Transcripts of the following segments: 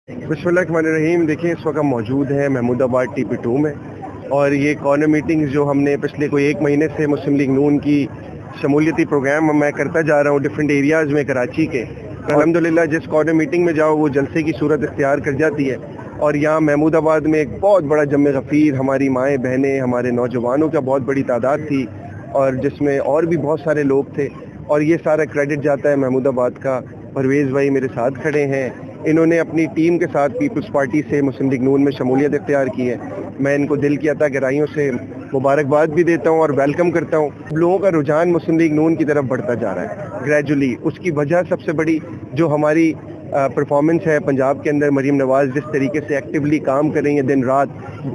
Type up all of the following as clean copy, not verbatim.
बिस्मिल्लाहिर्रहमानिर्रहीम। देखिए, इस वक्त हम मौजूद हैं महमूदाबाद TP2 में, और ये कॉर्नर मीटिंग्स जो हमने पिछले कोई एक महीने से मुस्लिम लीग नून की शमूलियती प्रोग्राम मैं करता जा रहा हूँ डिफरेंट एरियाज़ में कराची के। अल्हम्दुलिल्लाह जिस कॉर्नर मीटिंग में जाओ वो जलसे की सूरत इख्तियार कर जाती है। और यहाँ महमूदाबाद में एक बहुत बड़ा जम गफ़ीर, हमारी माएँ बहनें, हमारे नौजवानों का बहुत बड़ी तादाद थी, और जिसमें और भी बहुत सारे लोग थे। और ये सारा क्रेडिट जाता है महमूदाबाद का। परवेज़ भाई मेरे साथ खड़े हैं, इन्होंने अपनी टीम के साथ पीपल्स पार्टी से मुस्लिम लीग नून में शमूलियत इख्तियार की है। मैं इनको दिल की अता गहराइयों से मुबारकबाद भी देता हूँ और वेलकम करता हूँ। लोगों का रुझान मुस्लिम लीग नून की तरफ बढ़ता जा रहा है ग्रेजुअली। उसकी वजह सबसे बड़ी जो हमारी परफॉर्मेंस है पंजाब के अंदर, मरीम नवाज़ जिस तरीके से एक्टिवली काम कर रही हैं दिन रात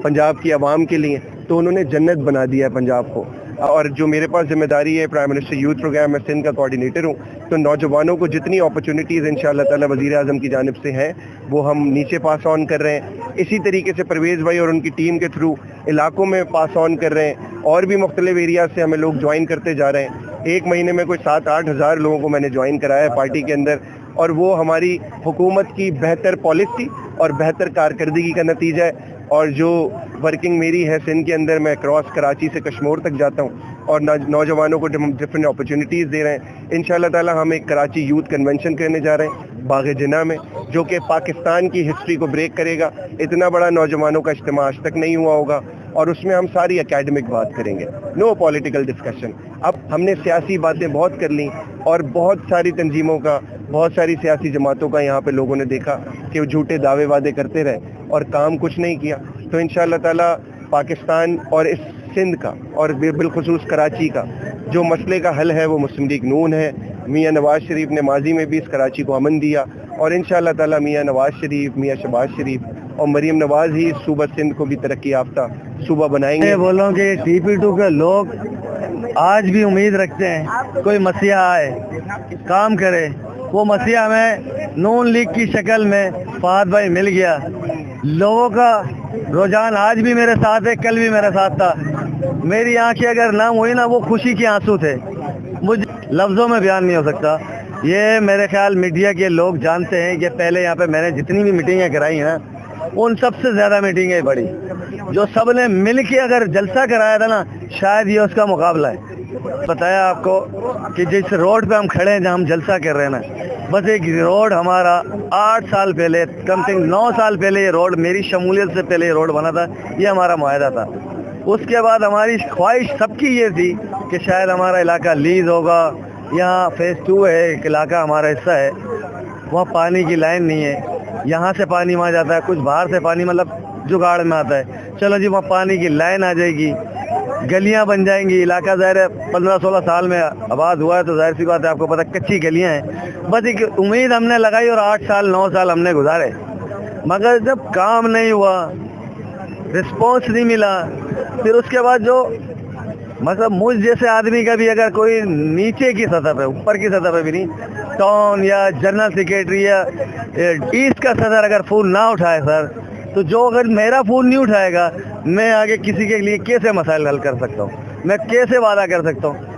पंजाब की आवाम के लिए, तो उन्होंने जन्नत बना दिया है पंजाब को। और जो मेरे पास जिम्मेदारी है प्राइम मिनिस्टर यूथ प्रोग्राम, मैं सिंध का कोऑर्डिनेटर हूँ, तो नौजवानों को जितनी अपॉर्चुनिटीज़ इंशाअल्लाह ताला वज़ीर आज़म की जानिब से हैं वो हम नीचे पास ऑन कर रहे हैं। इसी तरीके से परवेज़ भाई और उनकी टीम के थ्रू इलाकों में पास ऑन कर रहे हैं, और भी मुख्तलिफ एरियाज से हमें लोग ज्वाइन करते जा रहे हैं। एक महीने में कोई 7-8 हज़ार लोगों को मैंने ज्वाइन कराया है पार्टी के अंदर, और वो हमारी हुकूमत की बेहतर पॉलिसी और बेहतर कारकर्दगी का नतीजा है। और जो वर्किंग मेरी है सिंध के अंदर, मैं क्रॉस कराची से कश्मीर तक जाता हूँ और नौजवानों को डिफरेंट अपॉर्चुनिटीज़ दे रहे हैं। इंशाअल्लाह ताला हम एक कराची यूथ कन्वेंशन करने जा रहे हैं बाग़ जिना में, जो कि पाकिस्तान की हिस्ट्री को ब्रेक करेगा। इतना बड़ा नौजवानों का इज्तिमा आज तक नहीं हुआ होगा, और उसमें हम सारी एकेडमिक बात करेंगे, नो पॉलिटिकल डिस्कशन। अब हमने सियासी बातें बहुत कर ली, और बहुत सारी तंजीमों का, बहुत सारी सियासी जमातों का यहाँ पे लोगों ने देखा कि वो झूठे दावे वादे करते रहे और काम कुछ नहीं किया। तो इंशाअल्लाह ताला पाकिस्तान और इस सिंध का और बिलखुसूस कराची का जो मसले का हल है वो मुस्लिम लीग नून है। मियाँ नवाज़ शरीफ ने माजी में भी इस कराची को अमन दिया, और इंशाअल्लाह ताला मियाँ नवाज़ शरीफ, मियाँ शहबाज शरीफ और मरीम नवाज़ ही सूबा सिंध को भी तरक्की याफ्ता सूबा बनाएंगे। बोलो कि TP2 के लोग आज भी उम्मीद रखते हैं कोई मसीहा आए, काम करे। वो मसीहा में नून लीग की शक्ल में फहद भाई मिल गया। लोगों का रुझान आज भी मेरे साथ है, कल भी मेरे साथ था। मेरी आंखें अगर नम हुई ना, वो खुशी के आंसू थे, मुझे लफ्ज़ों में बयान नहीं हो सकता। ये मेरे ख्याल मीडिया के लोग जानते हैं कि पहले यहाँ पे मैंने जितनी भी मीटिंगें कराई हैं ना, उन सबसे ज़्यादा मीटिंगें बड़ी, जो सब ने मिल के अगर जलसा कराया था ना, शायद ये उसका मुकाबला है। बताया आपको कि जिस रोड पे हम खड़े हैं, जहाँ हम जलसा कर रहे हैं ना, बस एक रोड हमारा 8 साल पहले, कम से कम 9 साल पहले ये रोड, मेरी शमूलियत से पहले ये रोड बना था। ये हमारा मुआहदा था। उसके बाद हमारी ख्वाहिश सबकी ये थी कि शायद हमारा इलाका लीज होगा। यहाँ फेज़ 2 है, एक इलाका हमारा हिस्सा है, वहाँ पानी की लाइन नहीं है। यहाँ से पानी वहाँ जाता है, कुछ बाहर से पानी मतलब जुगाड़ में आता है। चलो जी, वहाँ पानी की लाइन आ जाएगी, गलियां बन जाएंगी। इलाका ज़ाहिर है 15-16 साल में आबाद हुआ है, तो जाहिर सी बात है, आपको पता कच्ची गलियां हैं। बस एक उम्मीद हमने लगाई और 8 साल 9 साल हमने गुजारे, मगर जब काम नहीं हुआ, रिस्पॉन्स नहीं मिला, फिर उसके बाद जो मतलब मुझ जैसे आदमी का भी अगर कोई नीचे की सतह पे, ऊपर की सतह पे भी नहीं, टाउन या जनरल सेक्रेटरी या ईस्ट का सदर अगर फ़ोन ना उठाए सर, तो जो अगर मेरा फ़ोन नहीं उठाएगा, मैं आगे किसी के लिए कैसे मसाइल हल कर सकता हूँ, मैं कैसे वादा कर सकता हूँ।